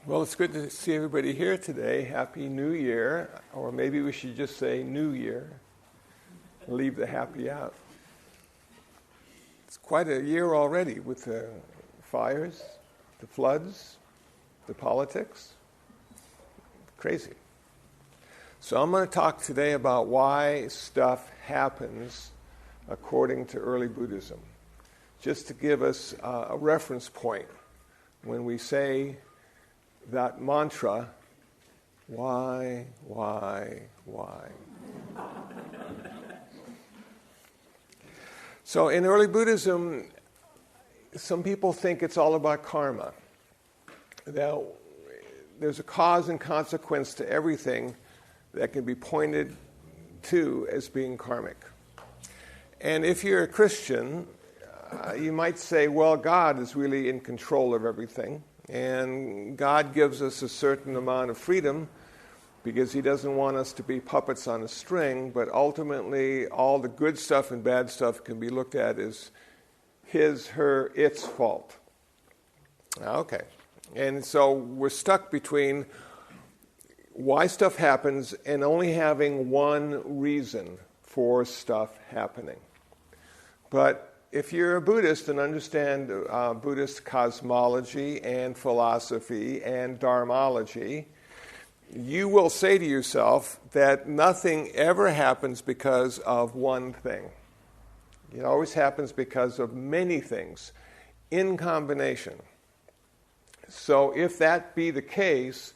Well, it's good to see everybody here today. Happy New Year. Or maybe we should just say New Year. Leave the happy out. It's quite a year already with the fires, the floods, the politics. Crazy. So I'm going to talk today about why stuff happens according to early Buddhism. Just to give us a reference point when we say that mantra, why? So in early Buddhism, some people think it's all about karma. Now, there's a cause and consequence to everything that can be pointed to as being karmic. And if you're a Christian, you might say, well, God is really in control of everything. And God gives us a certain amount of freedom because He doesn't want us to be puppets on a string, but ultimately all the good stuff and bad stuff can be looked at as His, her, its fault. Okay. And so we're stuck between why stuff happens and only having one reason for stuff happening. But if you're a Buddhist and understand Buddhist cosmology and philosophy and dharmology, you will say to yourself that nothing ever happens because of one thing. It always happens because of many things in combination. So if that be the case,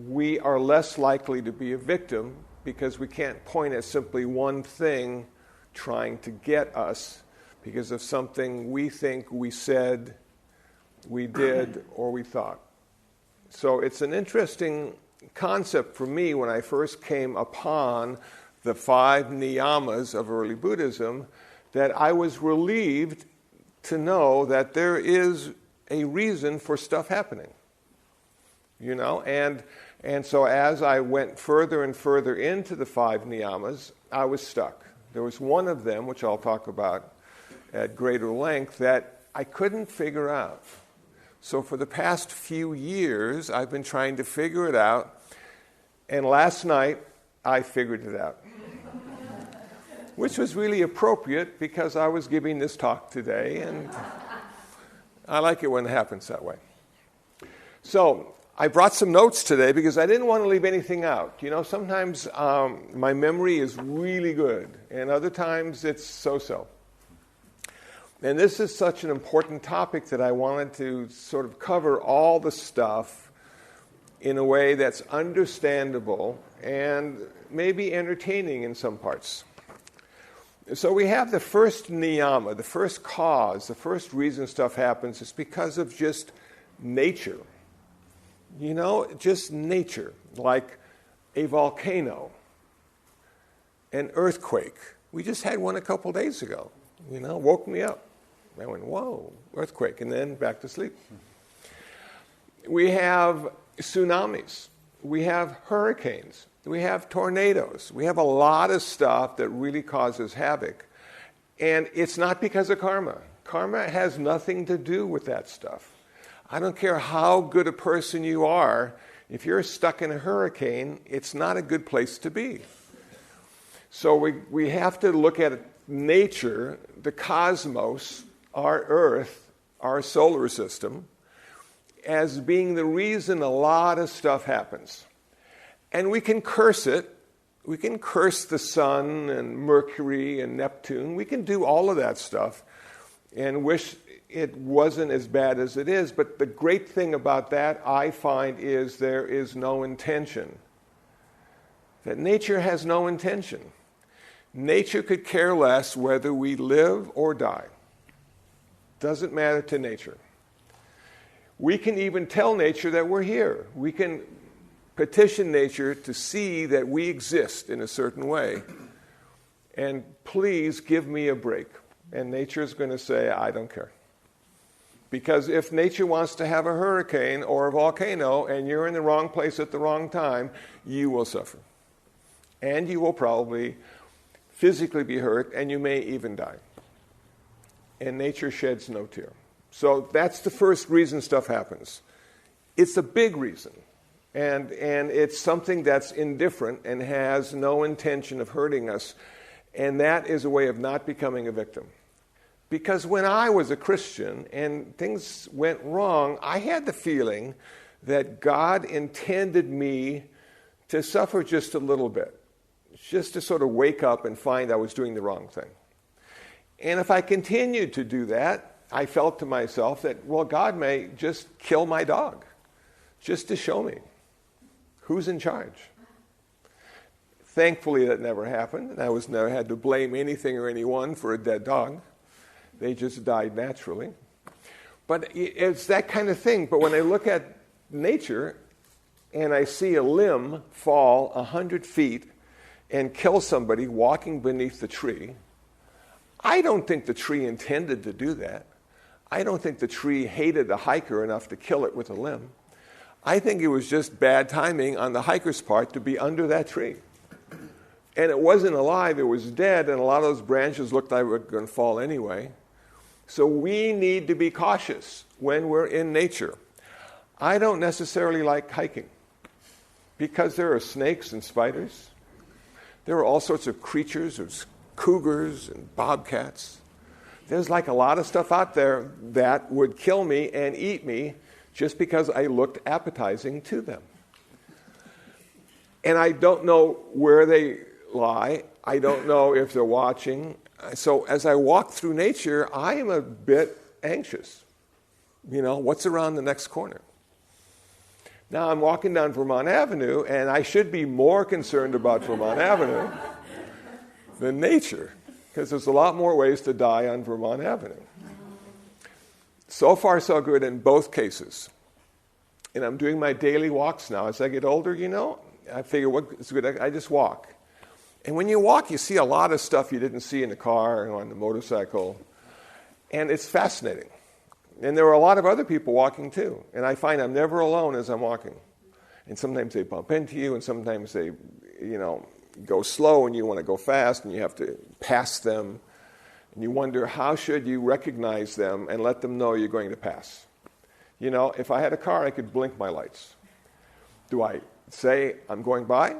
we are less likely to be a victim because we can't point at simply one thing trying to get us because of something we think we said, we did, or we thought. So it's an interesting concept for me when I first came upon the 5 niyamas of early Buddhism, that I was relieved to know that there is a reason for stuff happening. You know, and so as I went further and further into the 5 niyamas, I was stuck. There was one of them, which I'll talk about at greater length, that I couldn't figure out. So for the past few years, I've been trying to figure it out, and last night, I figured it out. Which was really appropriate because I was giving this talk today, and I like it when it happens that way. So I brought some notes today because I didn't want to leave anything out. You know, sometimes my memory is really good, and other times it's so-so. And this is such an important topic that I wanted to sort of cover all the stuff in a way that's understandable and maybe entertaining in some parts. So we have the first niyama, the first cause, the first reason stuff happens is because of just nature. You know, just nature, like a volcano, an earthquake. We just had one a couple days ago, you know, woke me up. I went, whoa, earthquake, and then back to sleep. We have tsunamis. We have hurricanes. We have tornadoes. We have a lot of stuff that really causes havoc. And it's not because of karma. Karma has nothing to do with that stuff. I don't care how good a person you are, if you're stuck in a hurricane, it's not a good place to be. So we have to look at nature, the cosmos, our Earth, our solar system, as being the reason a lot of stuff happens. And we can curse it. We can curse the sun and Mercury and Neptune. We can do all of that stuff and wish it wasn't as bad as it is. But the great thing about that, I find, is there is no intention. That nature has no intention. Nature could care less whether we live or die. Doesn't matter to nature. We can even tell nature that we're here. We can petition nature to see that we exist in a certain way. And please give me a break. And nature is going to say, I don't care. Because if nature wants to have a hurricane or a volcano and you're in the wrong place at the wrong time, you will suffer. And you will probably physically be hurt, and you may even die. And nature sheds no tear. So that's the first reason stuff happens. It's a big reason. And it's something that's indifferent and has no intention of hurting us. And that is a way of not becoming a victim. Because when I was a Christian and things went wrong, I had the feeling that God intended me to suffer just a little bit. Just to sort of wake up and find I was doing the wrong thing. And if I continued to do that, I felt to myself that, well, God may just kill my dog. Just to show me who's in charge. Thankfully, that never happened. And I never had to blame anything or anyone for a dead dog. They just died naturally. But it's that kind of thing. But when I look at nature and I see a limb fall 100 feet and kill somebody walking beneath the tree, I don't think the tree intended to do that. I don't think the tree hated the hiker enough to kill it with a limb. I think it was just bad timing on the hiker's part to be under that tree. And it wasn't alive, it was dead, and a lot of those branches looked like they were going to fall anyway. So we need to be cautious when we're in nature. I don't necessarily like hiking because there are snakes and spiders. There are all sorts of creatures, there's cougars and bobcats. There's like a lot of stuff out there that would kill me and eat me just because I looked appetizing to them. And I don't know where they lie. I don't know if they're watching. So as I walk through nature, I am a bit anxious. You know, what's around the next corner? Now I'm walking down Vermont Avenue, and I should be more concerned about Vermont Avenue than nature, because there's a lot more ways to die on Vermont Avenue. So far, so good in both cases. And I'm doing my daily walks now. As I get older, you know, I figure what's good. I just walk. And when you walk, you see a lot of stuff you didn't see in the car or on the motorcycle. And it's fascinating. And there are a lot of other people walking too. And I find I'm never alone as I'm walking. And sometimes they bump into you, and sometimes they, you know, go slow and you want to go fast and you have to pass them. And you wonder, how should you recognize them and let them know you're going to pass? You know, if I had a car, I could blink my lights. Do I say I'm going by?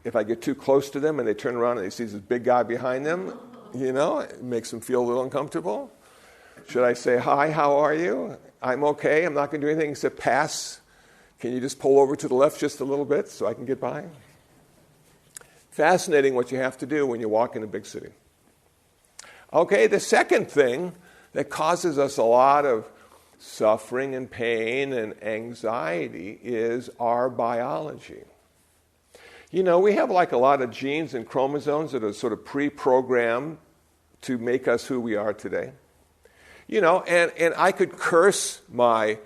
If I get too close to them and they turn around and they see this big guy behind them, you know, it makes them feel a little uncomfortable. Should I say, hi, how are you? I'm okay. I'm not going to do anything except pass. Can you just pull over to the left just a little bit so I can get by? Fascinating what you have to do when you walk in a big city. Okay, the second thing that causes us a lot of suffering and pain and anxiety is our biology. You know, we have like a lot of genes and chromosomes that are sort of pre-programmed to make us who we are today. You know, and I could curse my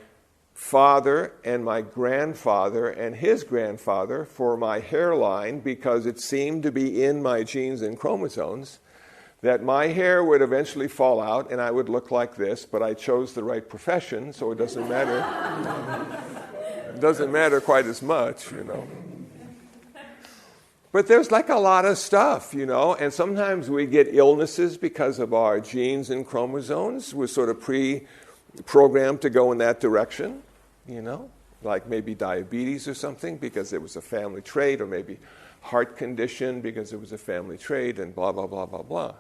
father and my grandfather and his grandfather for my hairline because it seemed to be in my genes and chromosomes that my hair would eventually fall out and I would look like this, but I chose the right profession, so it doesn't matter. It doesn't matter quite as much, you know. But there's like a lot of stuff, you know, and sometimes we get illnesses because of our genes and chromosomes. We're sort of pre-programmed to go in that direction, you know, like maybe diabetes or something because it was a family trait, or maybe heart condition because it was a family trait, and blah, blah, blah, blah, blah.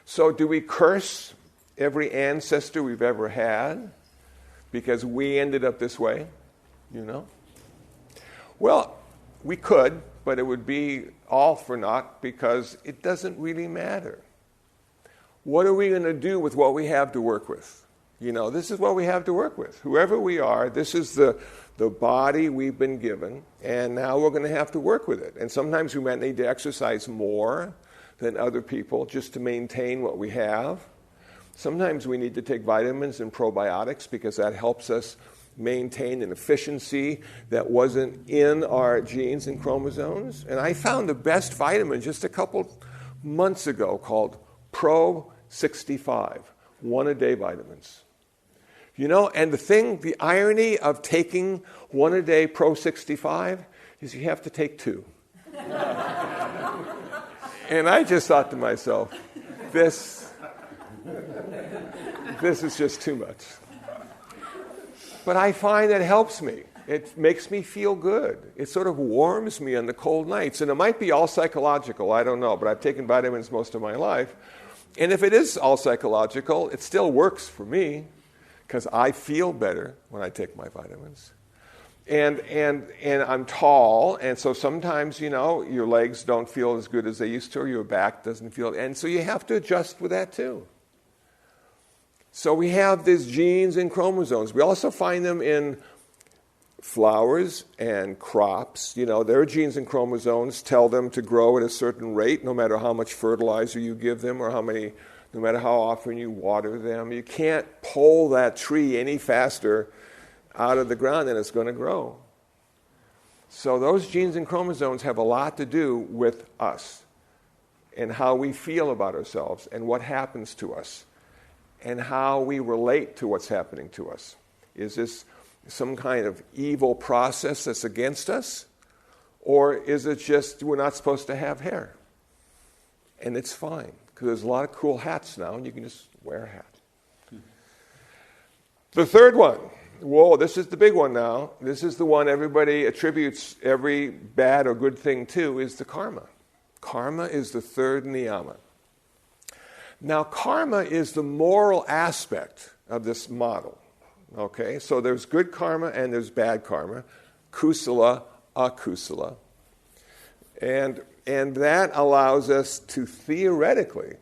So do we curse every ancestor we've ever had because we ended up this way, you know? Well, we could, but it would be all for naught because it doesn't really matter. What are we going to do with what we have to work with? You know, this is what we have to work with. Whoever we are, this is the body we've been given, and now we're going to have to work with it. And sometimes we might need to exercise more than other people just to maintain what we have. Sometimes we need to take vitamins and probiotics because that helps us maintain an efficiency that wasn't in our genes and chromosomes. And I found the best vitamin just a couple months ago called Pro 65, one-a-day vitamins. You know, and the irony of taking one-a-day Pro 65 is you have to take two. And I just thought to myself, this is just too much. But I find it helps me. It makes me feel good. It sort of warms me on the cold nights. And it might be all psychological, I don't know, but I've taken vitamins most of my life. And if it is all psychological, it still works for me because I feel better when I take my vitamins. And I'm tall, and so sometimes, your legs don't feel as good as they used to, or your back doesn't feel, and so you have to adjust with that too. So we have these genes and chromosomes. We also find them in flowers and crops. Their genes and chromosomes tell them to grow at a certain rate, no matter how much fertilizer you give them or no matter how often you water them. You can't pull that tree any faster out of the ground and it's going to grow. So those genes and chromosomes have a lot to do with us and how we feel about ourselves and what happens to us and how we relate to what's happening to us. Is this some kind of evil process that's against us? Or is it just we're not supposed to have hair? And it's fine, because there's a lot of cool hats now and you can just wear a hat. The third one. Whoa, this is the big one now. This is the one everybody attributes every bad or good thing to, is the karma. Karma is the third niyama. Now, karma is the moral aspect of this model. Okay, so there's good karma and there's bad karma. Kusala, akusala. And that allows us to theoretically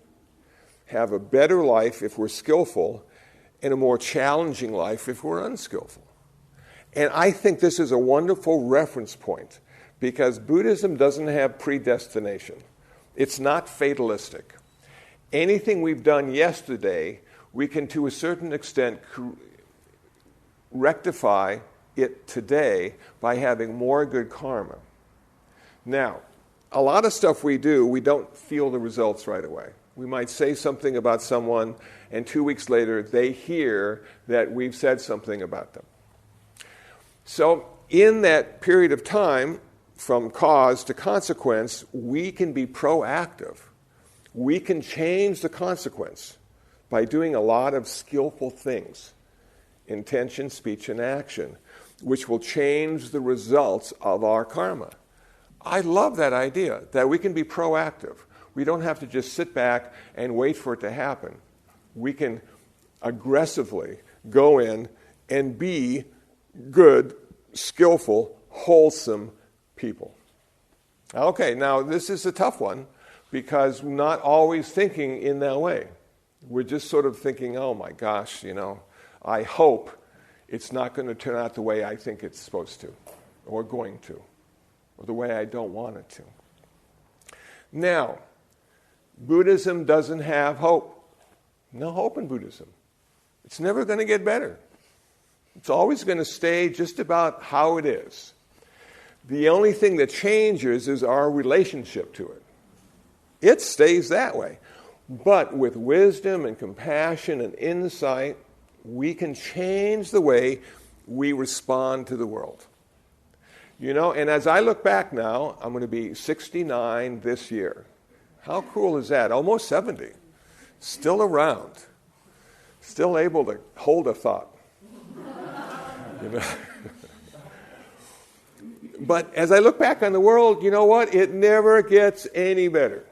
have a better life if we're skillful, and a more challenging life if we're unskillful. And I think this is a wonderful reference point because Buddhism doesn't have predestination. It's not fatalistic. Anything we've done yesterday, we can to a certain extent rectify it today by having more good karma. Now, a lot of stuff we do, we don't feel the results right away. We might say something about someone, and 2 weeks later, they hear that we've said something about them. So in that period of time, from cause to consequence, we can be proactive. We can change the consequence by doing a lot of skillful things, intention, speech, and action, which will change the results of our karma. I love that idea, that we can be proactive. We don't have to just sit back and wait for it to happen. We can aggressively go in and be good, skillful, wholesome people. Okay, now this is a tough one because we're not always thinking in that way. We're just sort of thinking, oh my gosh, I hope it's not going to turn out the way I think it's supposed to, or going to, or the way I don't want it to. Now, Buddhism doesn't have hope. No hope in Buddhism. It's never going to get better. It's always going to stay just about how it is. The only thing that changes is our relationship to it. It stays that way. But with wisdom and compassion and insight, we can change the way we respond to the world. And as I look back now, I'm going to be 69 this year. How cool is that? Almost 70. Still around. Still able to hold a thought. But as I look back on the world, you know what? It never gets any better.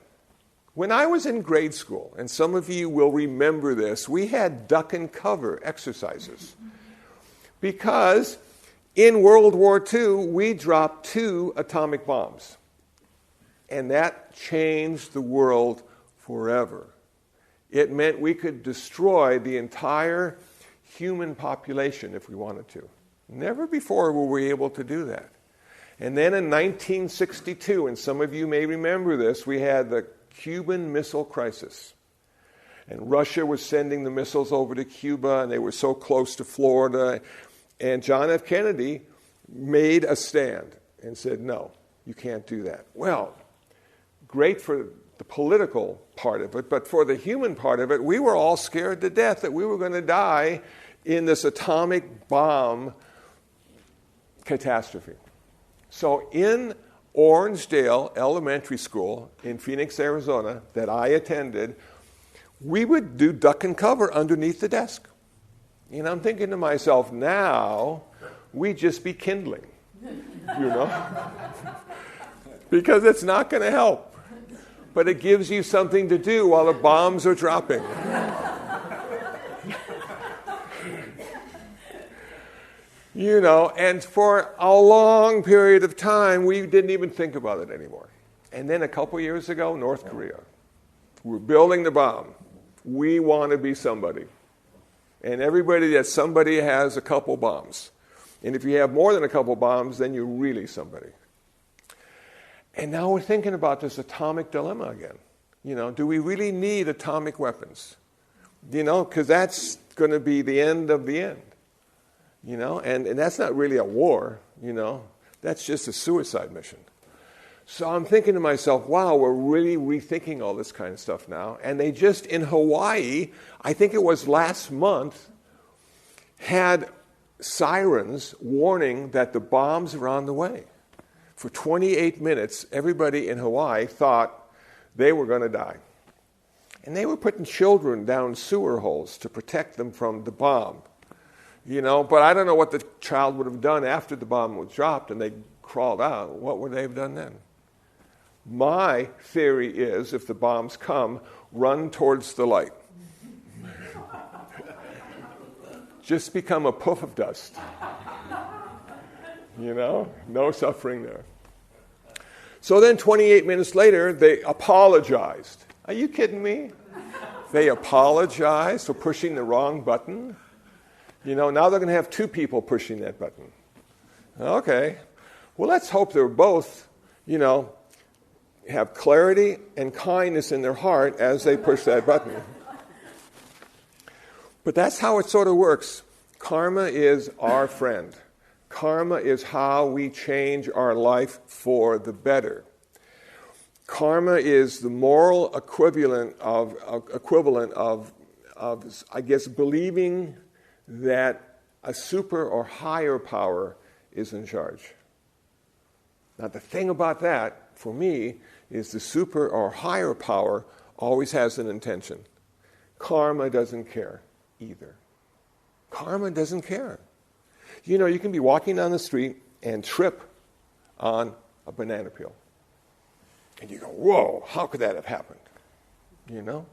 When I was in grade school, and some of you will remember this, we had duck and cover exercises. Because in World War II, we dropped 2 atomic bombs. And that changed the world forever. It meant we could destroy the entire human population if we wanted to. Never before were we able to do that. And then in 1962, and some of you may remember this, we had the Cuban Missile Crisis. And Russia was sending the missiles over to Cuba, and they were so close to Florida. And John F. Kennedy made a stand and said, no, you can't do that. Well, great for the political part of it, but for the human part of it, we were all scared to death that we were going to die in this atomic bomb catastrophe. So in Orangedale Elementary School in Phoenix, Arizona, that I attended, we would do duck and cover underneath the desk. I'm thinking to myself, now we'd just be kindling, you know? Because it's not going to help. But it gives you something to do while the bombs are dropping. You know, and for a long period of time, we didn't even think about it anymore. And then a couple years ago, North Korea. We're building the bomb. We want to be somebody. And everybody that somebody has a couple bombs. And if you have more than a couple bombs, then you're really somebody. And now we're thinking about this atomic dilemma again. You know, do we really need atomic weapons? You know, because that's going to be the end of the end. You know, and that's not really a war, you know. That's just a suicide mission. So I'm thinking to myself, wow, we're really rethinking all this kind of stuff now. And they just, in Hawaii, I think it was last month, had sirens warning that the bombs are on the way. For 28 minutes, everybody in Hawaii thought they were going to die. And they were putting children down sewer holes to protect them from the bomb. You know, but I don't know what the child would have done after the bomb was dropped and they crawled out. What would they have done then? My theory is, if the bombs come, run towards the light. Just become a puff of dust. You know, no suffering there. So then 28 minutes later, they apologized. Are you kidding me? They apologized for pushing the wrong button. You know, now they're going to have two people pushing that button. Okay. Well, let's hope they're both, you know, have clarity and kindness in their heart as they push that button. But that's how it sort of works. Karma is our friend. Karma is how we change our life for the better. Karma is the moral equivalent of I guess, believing that a super or higher power is in charge. Now, the thing about that, for me, is the super or higher power always has an intention. Karma doesn't care either. Karma doesn't care. You know, you can be walking down the street and trip on a banana peel. And you go, whoa, how could that have happened? You know?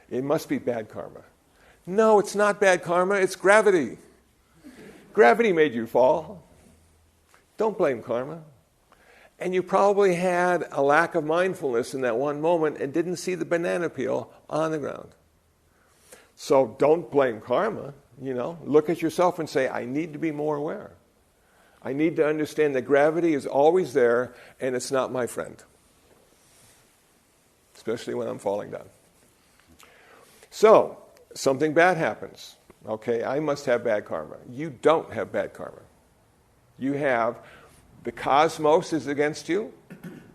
It must be bad karma. No, it's not bad karma, it's gravity. Gravity made you fall. Don't blame karma. And you probably had a lack of mindfulness in that one moment and didn't see the banana peel on the ground. So don't blame karma, you know. Look at yourself and say, I need to be more aware. I need to understand that gravity is always there and it's not my friend. Especially when I'm falling down. So, something bad happens. Okay, I must have bad karma. You don't have bad karma. You have the cosmos is against you,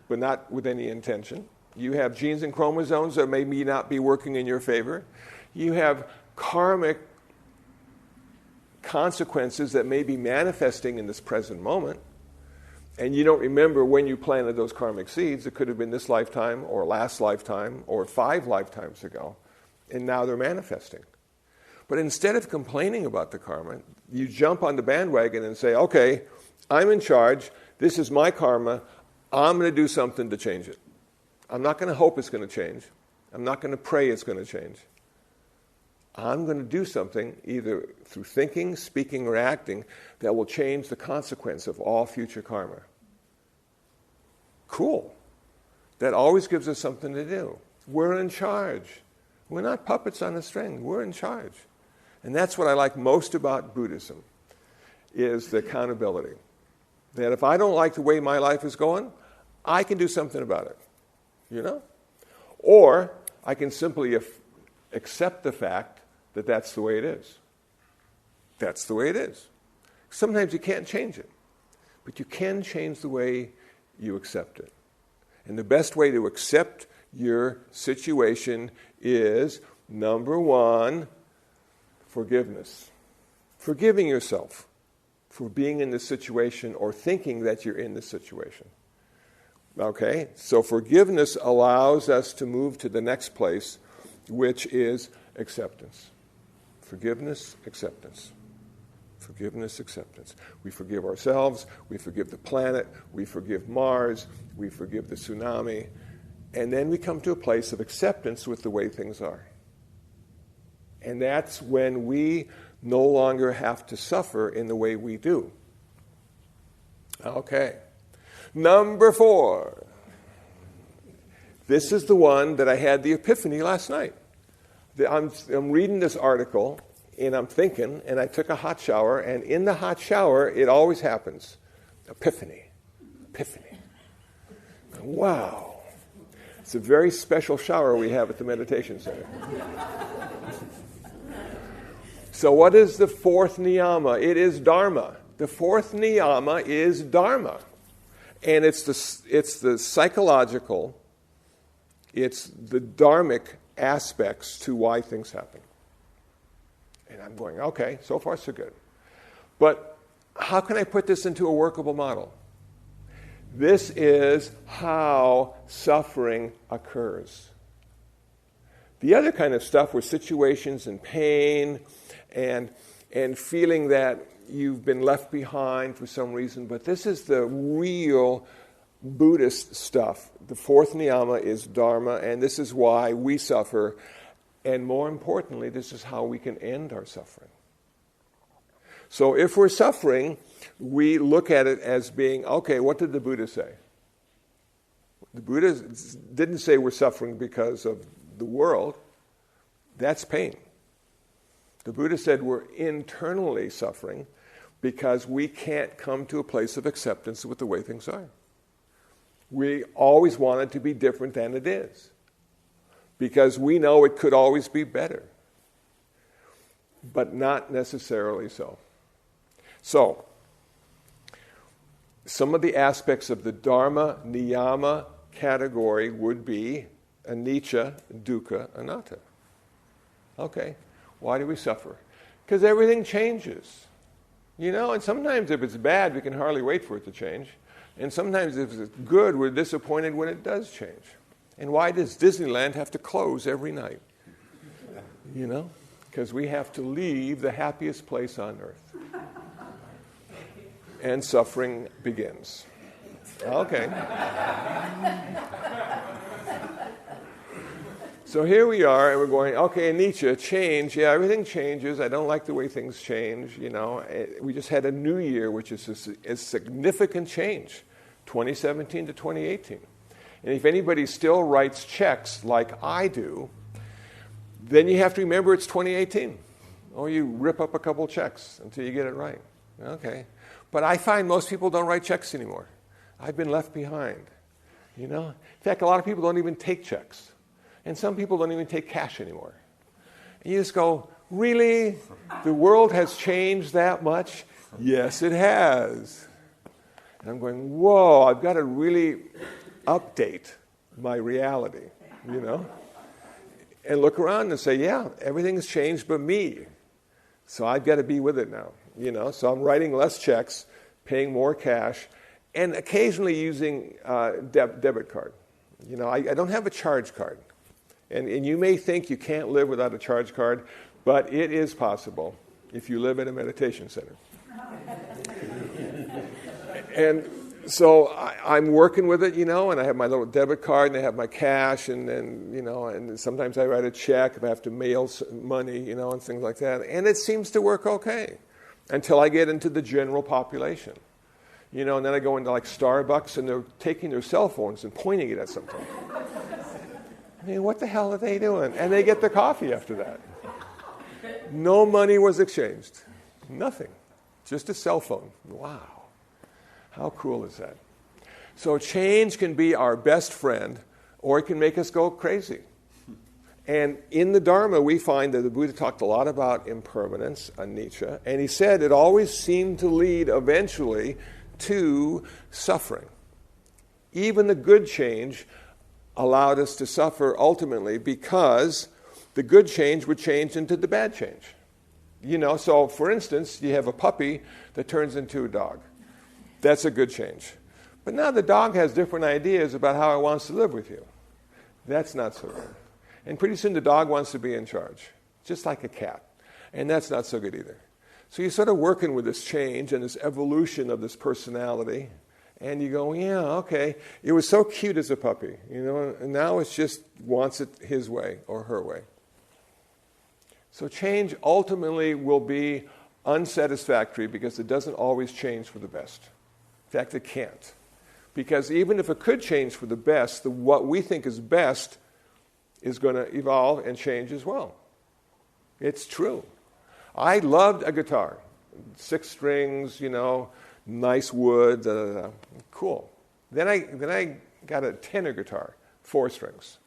but not with any intention. You have genes and chromosomes that may not be working in your favor. You have karmic consequences that may be manifesting in this present moment. And you don't remember when you planted those karmic seeds. It could have been this lifetime or last lifetime or 5 lifetimes ago. And now they're manifesting. But instead of complaining about the karma, you jump on the bandwagon and say, okay, I'm in charge. This is my karma. I'm going to do something to change it. I'm not going to hope it's going to change. I'm not going to pray it's going to change. I'm going to do something, either through thinking, speaking, or acting, that will change the consequence of all future karma. Cool. That always gives us something to do. We're in charge. We're not puppets on a string. We're in charge. And that's what I like most about Buddhism, is the accountability. That if I don't like the way my life is going, I can do something about it. You know? Or I can simply accept the fact that that's the way it is. That's the way it is. Sometimes you can't change it, but you can change the way you accept it. And the best way to accept your situation is, number one, forgiveness. Forgiving yourself for being in this situation or thinking that you're in this situation. Okay? So forgiveness allows us to move to the next place, which is acceptance. Forgiveness, acceptance. Forgiveness, acceptance. We forgive ourselves, we forgive the planet, we forgive Mars, we forgive the tsunami, and then we come to a place of acceptance with the way things are. And that's when we no longer have to suffer in the way we do. Okay. Number 4. This is the one that I had the epiphany last night. I'm reading this article, and I'm thinking, and I took a hot shower, and in the hot shower, it always happens. Epiphany. Epiphany. Wow. It's a very special shower we have at the meditation center. So what is the 4th niyama? It is Dharma. The 4th niyama is Dharma. And it's the psychological, it's the dharmic aspects to why things happen. And I'm going, okay, so far so good. But how can I put this into a workable model? This is how suffering occurs. The other kind of stuff were situations and pain and feeling that you've been left behind for some reason, but this is the real Buddhist stuff. The 4th niyama is Dharma, and this is why we suffer. And more importantly, this is how we can end our suffering. So if we're suffering, we look at it as being, okay, what did the Buddha say? The Buddha didn't say we're suffering because of the world. That's pain. The Buddha said we're internally suffering because we can't come to a place of acceptance with the way things are. We always want it to be different than it is because we know it could always be better, but not necessarily so. So, some of the aspects of the Dharma Niyama category would be anicca, dukkha, anatta. Okay, why do we suffer? Because everything changes. You know, and sometimes if it's bad, we can hardly wait for it to change. And sometimes if it's good, we're disappointed when it does change. And why does Disneyland have to close every night? You know, because we have to leave the happiest place on earth. And suffering begins. Okay. So here we are, and we're going, okay, Nietzsche, change. Yeah, everything changes. I don't like the way things change. You know, we just had a new year, which is a significant change, 2017 to 2018. And if anybody still writes checks like I do, then you have to remember it's 2018. Or you rip up a couple checks until you get it right. Okay. But I find most people don't write checks anymore. I've been left behind. You know? In fact, a lot of people don't even take checks. And some people don't even take cash anymore. And you just go, really? The world has changed that much? Yes, it has. And I'm going, whoa, I've got to really update my reality, you know? And look around and say, yeah, everything's changed but me. So I've got to be with it now, you know? So I'm writing less checks, paying more cash, and occasionally using debit card. You know, I don't have a charge card. And you may think you can't live without a charge card, but it is possible if you live in a meditation center. And so I'm working with it, you know, and I have my little debit card, and I have my cash, and then, you know, and sometimes I write a check if I have to mail money, you know, and things like that. And it seems to work okay until I get into the general population. You know, and then I go into like Starbucks, and they're taking their cell phones and pointing it at something. I mean, what the hell are they doing? And they get their coffee after that. No money was exchanged. Nothing. Just a cell phone. Wow. How cool is that? So change can be our best friend, or it can make us go crazy. And in the Dharma, we find that the Buddha talked a lot about impermanence, anicca, and he said it always seemed to lead eventually to suffering. Even the good change allowed us to suffer ultimately because the good change would change into the bad change. You know, so for instance, you have a puppy that turns into a dog. That's a good change. But now the dog has different ideas about how it wants to live with you. That's not so good. And pretty soon the dog wants to be in charge, just like a cat. And that's not so good either. So you're sort of working with this change and this evolution of this personality, and you go, yeah, okay, it was so cute as a puppy, and now it just wants it his way or her way. So change ultimately will be unsatisfactory because it doesn't always change for the best. In fact, it can't. Because even if it could change for the best, what we think is best is going to evolve and change as well. It's true. I loved a guitar. 6 strings, nice wood, cool. Then I got a tenor guitar, 4 strings.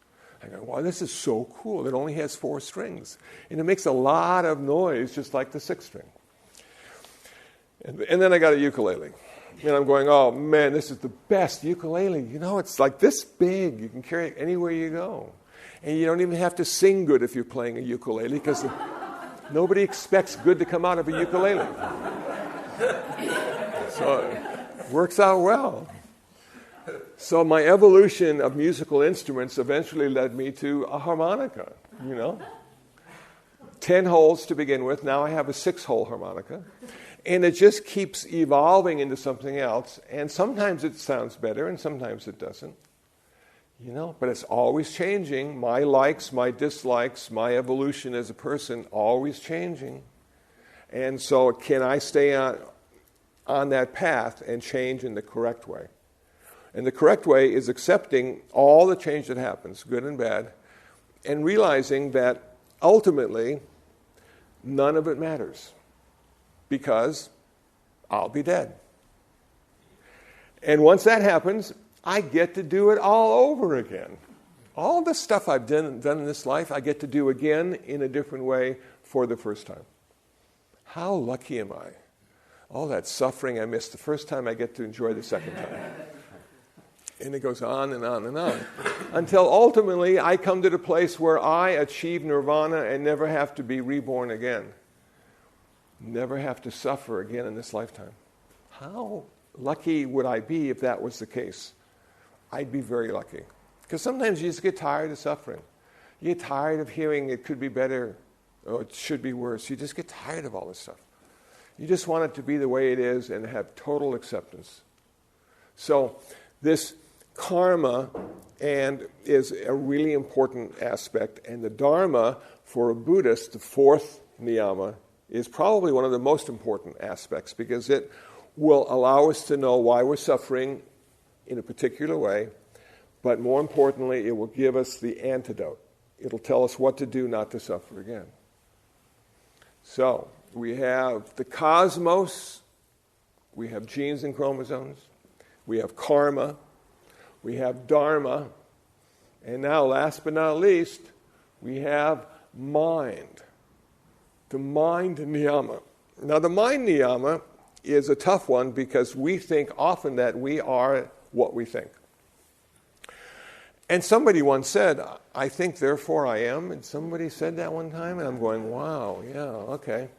I go, wow, this is so cool. It only has 4 strings. And it makes a lot of noise, just like the 6 string. And then I got a ukulele. And I'm going, oh, man, this is the best ukulele. It's like this big. You can carry it anywhere you go. And you don't even have to sing good if you're playing a ukulele because nobody expects good to come out of a ukulele. So it works out well. So my evolution of musical instruments eventually led me to a harmonica, 10 holes to begin with. Now I have a 6-hole harmonica. And it just keeps evolving into something else. And sometimes it sounds better and sometimes it doesn't. But it's always changing. My likes, my dislikes, my evolution as a person, always changing. And so can I stay on that path and change in the correct way? And the correct way is accepting all the change that happens, good and bad, and realizing that ultimately none of it matters. Because I'll be dead. And once that happens, I get to do it all over again. All the stuff I've done in this life, I get to do again in a different way for the first time. How lucky am I? All that suffering I missed the first time, I get to enjoy the second time. And it goes on and on and on. Until ultimately, I come to the place where I achieve nirvana and never have to be reborn again. Never have to suffer again in this lifetime. How lucky would I be if that was the case? I'd be very lucky. Because sometimes you just get tired of suffering. You get tired of hearing it could be better or it should be worse. You just get tired of all this stuff. You just want it to be the way it is and have total acceptance. So this karma is a really important aspect. And the Dharma, for a Buddhist, the 4th niyama, is probably one of the most important aspects because it will allow us to know why we're suffering in a particular way, but more importantly, it will give us the antidote. It'll tell us what to do not to suffer again. So, we have the cosmos, we have genes and chromosomes, we have karma, we have dharma, and now, last but not least, we have mind. The mind niyama. Now, the mind niyama is a tough one because we think often that we are what we think. And somebody once said, I think, therefore I am. And somebody said that one time, and I'm going, wow, yeah, okay.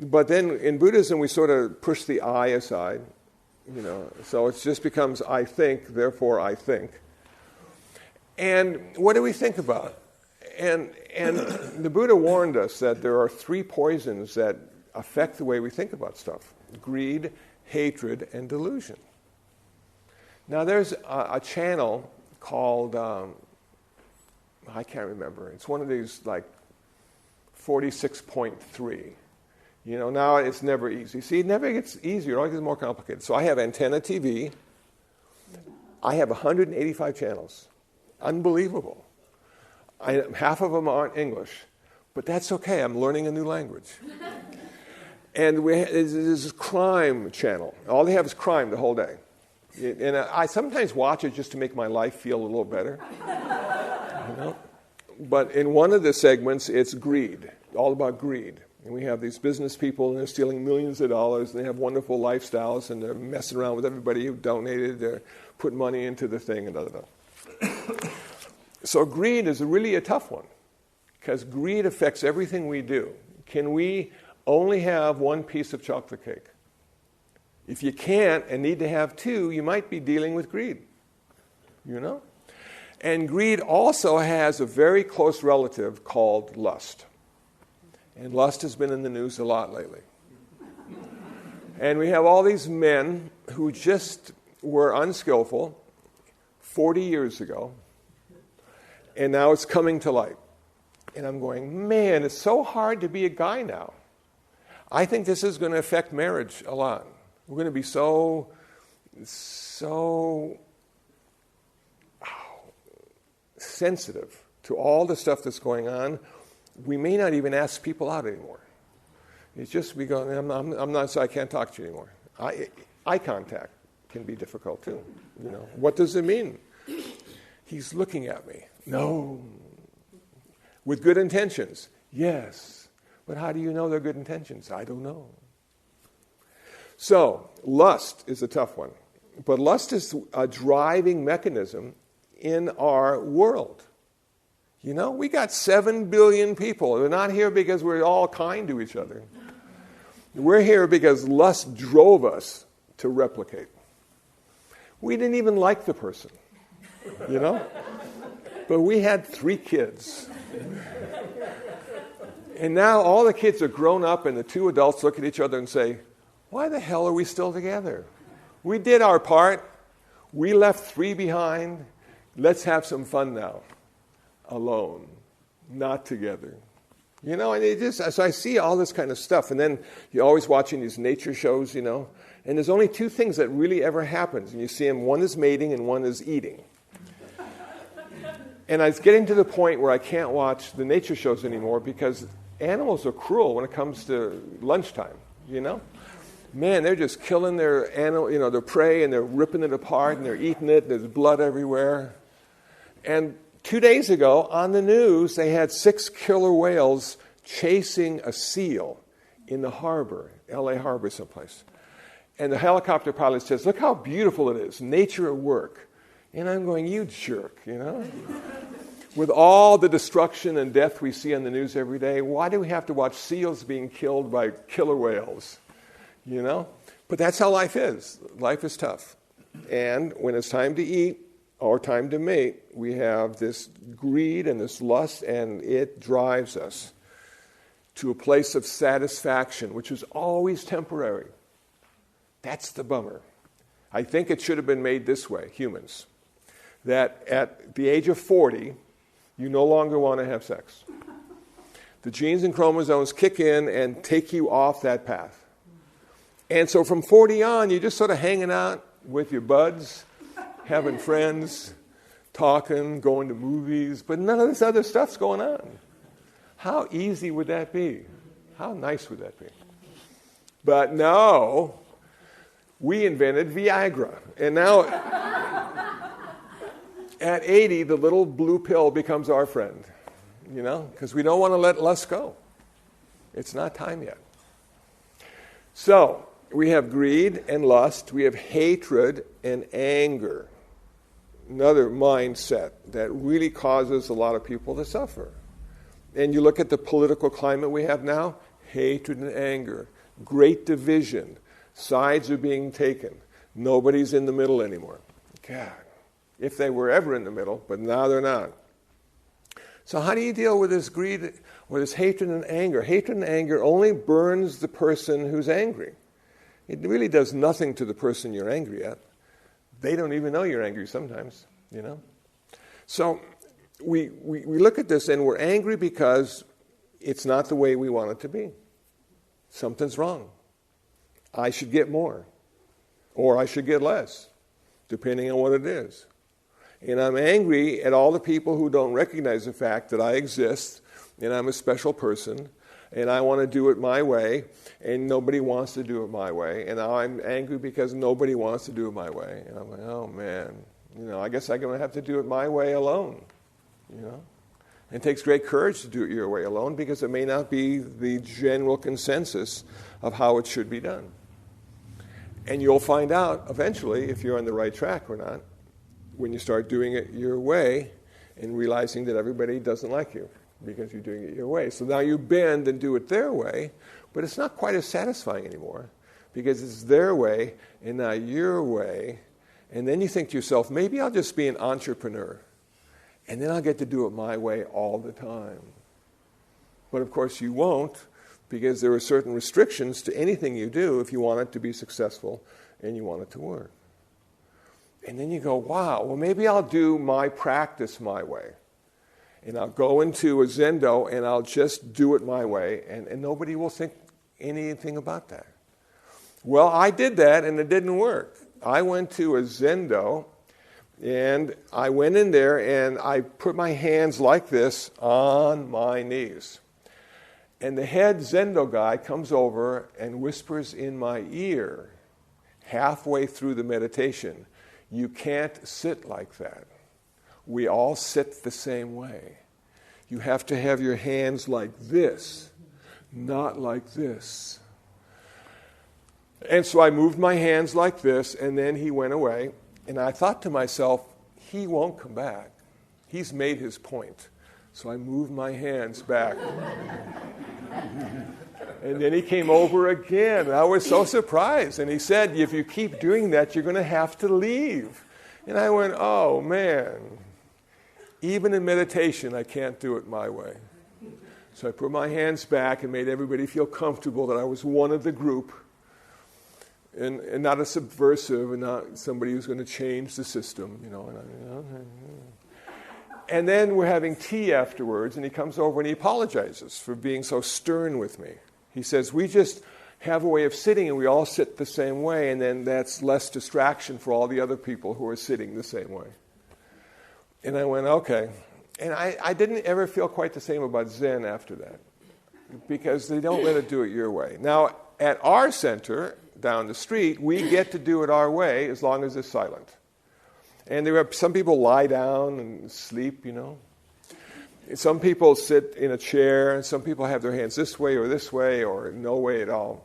But then in Buddhism, we sort of push the I aside, so it just becomes I think, therefore I think. And what do we think about? And the Buddha warned us that there are 3 poisons that affect the way we think about stuff: greed, hatred, and delusion. Now there's a channel called, I can't remember, it's one of these like 46.3. Now it's never easy. See, it never gets easier, it always gets more complicated. So I have Antenna TV. I have 185 channels. Unbelievable. Half of them aren't English, but that's okay. I'm learning a new language. And there's this crime channel. All they have is crime the whole day. And I sometimes watch it just to make my life feel a little better. But in one of the segments, it's greed, all about greed. And we have these business people, and they're stealing millions of dollars, and they have wonderful lifestyles, and they're messing around with everybody who donated, they're putting money into the thing, and da-da-da. So greed is really a tough one, because greed affects everything we do. Can we only have one piece of chocolate cake? If you can't and need to have 2, you might be dealing with greed. And greed also has a very close relative called lust. And lust has been in the news a lot lately. And we have all these men who just were unskillful 40 years ago, and now it's coming to light. And I'm going, man, it's so hard to be a guy now. I think this is going to affect marriage a lot. We're going to be so sensitive to all the stuff that's going on. We may not even ask people out anymore. It's just we go, I'm not, so I can't talk to you anymore. Eye contact can be difficult too. You know, what does it mean? He's looking at me. No. With good intentions. Yes. But how do you know they're good intentions? I don't know. So, lust is a tough one. But lust is a driving mechanism in our world. You know, we got 7 billion people. We're not here because we're all kind to each other. We're here because lust drove us to replicate. We didn't even like the person, you know? But we had 3 kids. And now all the kids are grown up and the 2 adults look at each other and say, why the hell are we still together? We did our part. We left 3 behind. Let's have some fun now. Alone, not together. You know, and it just, so I see all this kind of stuff. And then you're always watching these nature shows, you know. And there's only 2 things that really ever happens. And you see them, one is mating and one is eating. And I was getting to the point where I can't watch the nature shows anymore because animals are cruel when it comes to lunchtime, you know. Man, they're just killing their animal, you know, their prey, and they're ripping it apart and they're eating it. There's blood everywhere. And 2 days ago on the news, they had 6 killer whales chasing a seal in the harbor, L.A. Harbor someplace. And the helicopter pilot says, look how beautiful it is, nature at work. And I'm going, you jerk, you know? With all the destruction and death we see on the news every day, why do we have to watch seals being killed by killer whales? You know? But that's how life is. Life is tough. And when it's time to eat or time to mate, we have this greed and this lust, and it drives us to a place of satisfaction, which is always temporary. That's the bummer. I think it should have been made this way, humans, that at the age of 40, you no longer want to have sex. The genes and chromosomes kick in and take you off that path. And so from 40 on, you're just sort of hanging out with your buds, having friends, talking, going to movies, but none of this other stuff's going on. How easy would that be? How nice would that be? But no, we invented Viagra. And now, at 80, the little blue pill becomes our friend, you know, because we don't want to let lust go. It's not time yet. So, we have greed and lust. We have hatred and anger. Another mindset that really causes a lot of people to suffer. And you look at the political climate we have now, hatred and anger, great division, sides are being taken. Nobody's in the middle anymore. God, if they were ever in the middle, but now they're not. So how do you deal with this greed or this hatred and anger? Hatred and anger only burns the person who's angry. It really does nothing to the person you're angry at. They don't even know you're angry sometimes, you know. So we look at this and we're angry because it's not the way we want it to be. Something's wrong. I should get more. Or I should get less, depending on what it is. And I'm angry at all the people who don't recognize the fact that I exist and I'm a special person and I want to do it my way and nobody wants to do it my way. And now I'm angry because nobody wants to do it my way. And I'm like, oh man, you know, I guess I'm going to have to do it my way alone, you know. It takes great courage to do it your way alone because it may not be the general consensus of how it should be done. And you'll find out eventually if you're on the right track or not when you start doing it your way and realizing that everybody doesn't like you because you're doing it your way. So now you bend and do it their way, but it's not quite as satisfying anymore because it's their way and not your way. And then you think to yourself, maybe I'll just be an entrepreneur and then I'll get to do it my way all the time. But of course you won't because there are certain restrictions to anything you do if you want it to be successful and you want it to work. And then you go, wow, well, maybe I'll do my practice my way. And I'll go into a Zendo and I'll just do it my way, and nobody will think anything about that. Well, I did that and it didn't work. I went to a Zendo and I went in there and I put my hands like this on my knees. And the head Zendo guy comes over and whispers in my ear, halfway through the meditation, "You can't sit like that. We all sit the same way. You have to have your hands like this, not like this." And so I moved my hands like this, and then he went away. And I thought to myself, he won't come back. He's made his point. So I moved my hands back. And then he came over again. I was so surprised. And he said, "If you keep doing that, you're going to have to leave." And I went, oh, man. Even in meditation, I can't do it my way. So I put my hands back and made everybody feel comfortable that I was one of the group and not a subversive and not somebody who's going to change the system, you know. And then we're having tea afterwards, and he comes over and he apologizes for being so stern with me. He says, "We just have a way of sitting, and we all sit the same way, and then that's less distraction for all the other people who are sitting the same way." And I went, okay. And I didn't ever feel quite the same about Zen after that, because they don't let it do it your way. Now, at our center down the street, we get to do it our way as long as it's silent. And there are some people lie down and sleep, you know. Some people sit in a chair, and some people have their hands this way or no way at all.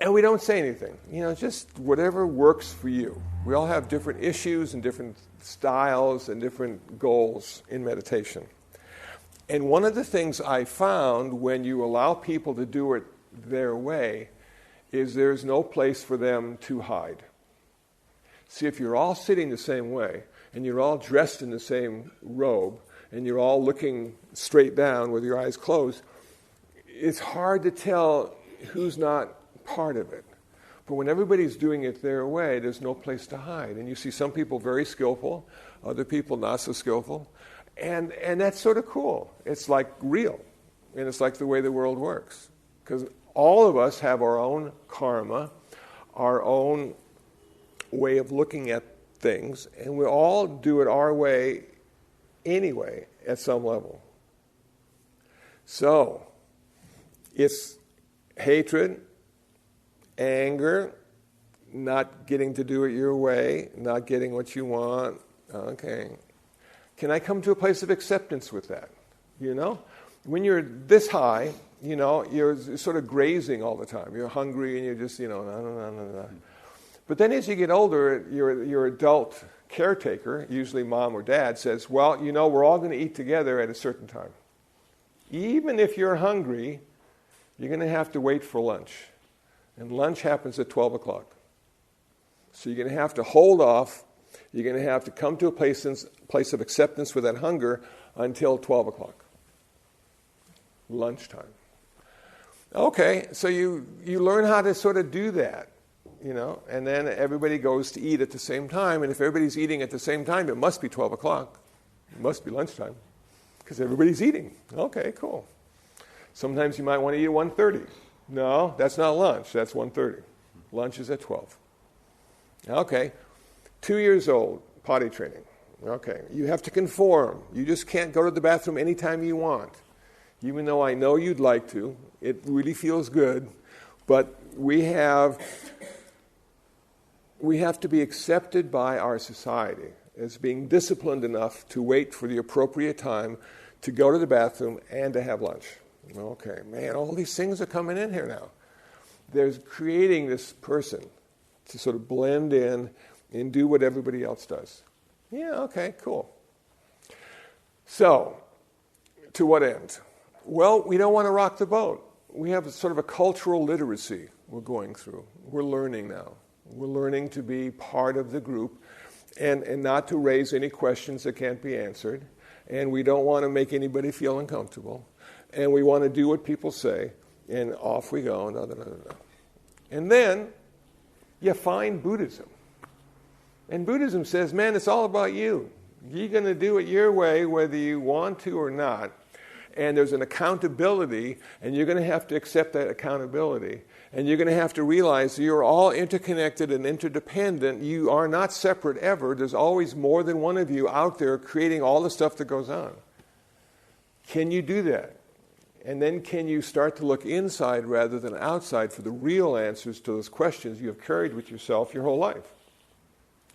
And we don't say anything, you know, just whatever works for you. We all have different issues and different styles and different goals in meditation. And one of the things I found when you allow people to do it their way is there's no place for them to hide. See, if you're all sitting the same way, and you're all dressed in the same robe, and you're all looking straight down with your eyes closed, it's hard to tell who's not part of it. But when everybody's doing it their way, there's no place to hide. And you see some people very skillful, other people not so skillful. And that's sort of cool. It's like real. And it's like the way the world works. Because all of us have our own karma, our own way of looking at things, and we all do it our way anyway at some level. So, it's hatred, anger, not getting to do it your way, not getting what you want. Okay. Can I come to a place of acceptance with that? You know? When you're this high, you know, you're sort of grazing all the time. You're hungry and you're just, you know, But then as you get older, your adult caretaker, usually mom or dad, says, well, you know, we're all going to eat together at a certain time. Even if you're hungry, you're going to have to wait for lunch. And lunch happens at 12 o'clock. So you're going to have to hold off. You're going to have to come to a place of acceptance with that hunger until 12 o'clock. Lunchtime. Okay, so you learn how to sort of do that, you know, and then everybody goes to eat at the same time, and if everybody's eating at the same time, it must be 12 o'clock. It must be lunchtime, because everybody's eating. Okay, cool. Sometimes you might want to eat at 1:30. No, that's not lunch. That's 1:30. Lunch is at 12. Okay. 2 years old, potty training. Okay. You have to conform. You just can't go to the bathroom anytime you want. Even though I know you'd like to. It really feels good. But we have to be accepted by our society as being disciplined enough to wait for the appropriate time to go to the bathroom and to have lunch. Okay, man, all these things are coming in here now. There's creating this person to sort of blend in and do what everybody else does. Yeah, okay, cool. So, to what end? Well, we don't want to rock the boat. We have sort of a cultural literacy we're going through. We're learning now. We're learning to be part of the group and not to raise any questions that can't be answered. And we don't want to make anybody feel uncomfortable. and we want to do what people say, and off we go. Da, da, da, da. And then you find Buddhism. And Buddhism says, man, it's all about you. You're going to do it your way, whether you want to or not. And there's an accountability, and you're going to have to accept that accountability. And you're going to have to realize you're all interconnected and interdependent. You are not separate ever. There's always more than one of you out there creating all the stuff that goes on. Can you do that? And then can you start to look inside rather than outside for the real answers to those questions you have carried with yourself your whole life?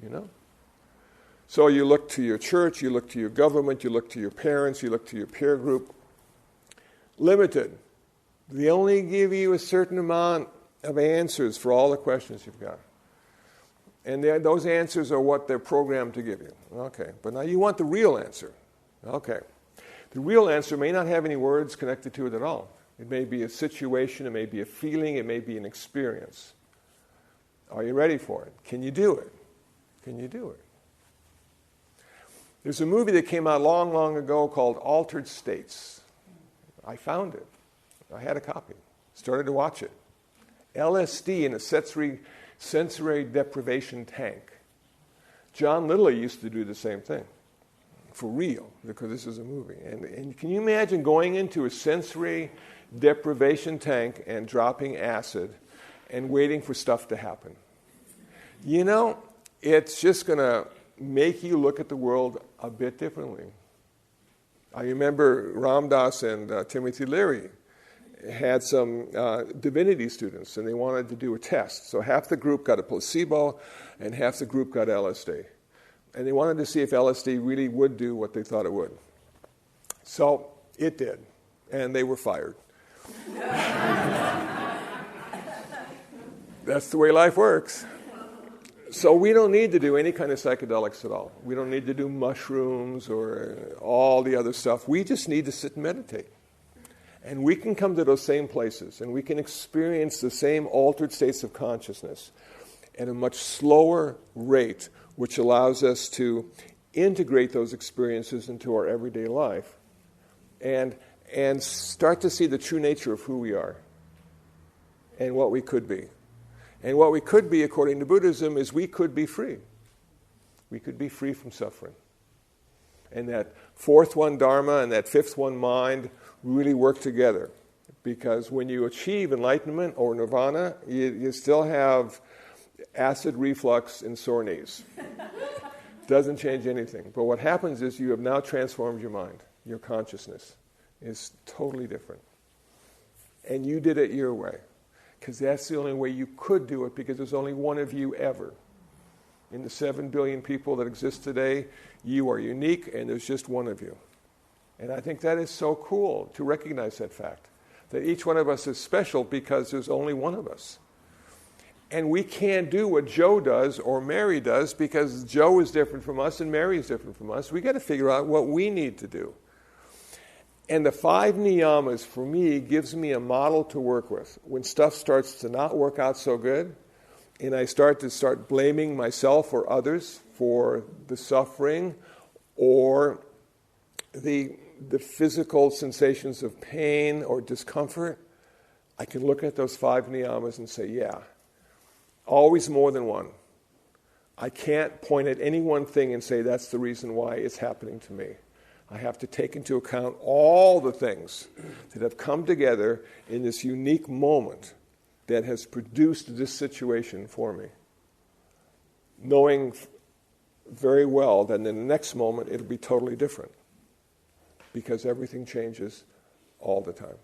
You know? So you look to your church, you look to your government, you look to your parents, you look to your peer group. Limited. They only give you a certain amount of answers for all the questions you've got. And those answers are what they're programmed to give you. Okay, but now you want the real answer. Okay. The real answer may not have any words connected to it at all. It may be a situation, it may be a feeling, it may be an experience. Are you ready for it? Can you do it? Can you do it? There's a movie that came out long, long ago called Altered States. I found it. I had a copy. Started to watch it. LSD in a sensory deprivation tank. John Lilly used to do the same thing. For real, because this is a movie. And can you imagine going into a sensory deprivation tank and dropping acid and waiting for stuff to happen? You know, it's just going to make you look at the world a bit differently. I remember Ram Dass and Timothy Leary had some divinity students, and they wanted to do a test. So half the group got a placebo, and half the group got LSD. And they wanted to see if LSD really would do what they thought it would. So it did, and they were fired. That's the way life works. So we don't need to do any kind of psychedelics at all. We don't need to do mushrooms or all the other stuff. We just need to sit and meditate. And we can come to those same places, and we can experience the same altered states of consciousness at a much slower rate, which allows us to integrate those experiences into our everyday life and start to see the true nature of who we are and what we could be. And what we could be, according to Buddhism, is we could be free. We could be free from suffering. And that fourth one, Dharma, and that fifth one, mind, really work together. Because when you achieve enlightenment or nirvana, you still have acid reflux and sore knees. Doesn't change anything. But what happens is you have now transformed your mind. Your consciousness is totally different. And you did it your way. Because that's the only way you could do it, because there's only one of you ever. In the 7 billion people that exist today, you are unique, and there's just one of you. And I think that is so cool to recognize that fact, that each one of us is special because there's only one of us. And we can't do what Joe does or Mary does because Joe is different from us and Mary is different from us. We got to figure out what we need to do. And the 5 niyamas, for me, gives me a model to work with. When stuff starts to not work out so good, and I start blaming myself or others for the suffering or the physical sensations of pain or discomfort, I can look at those 5 niyamas and say, yeah, always more than one. I can't point at any one thing and say that's the reason why it's happening to me. I have to take into account all the things that have come together in this unique moment that has produced this situation for me, knowing very well that in the next moment it'll be totally different because everything changes all the time.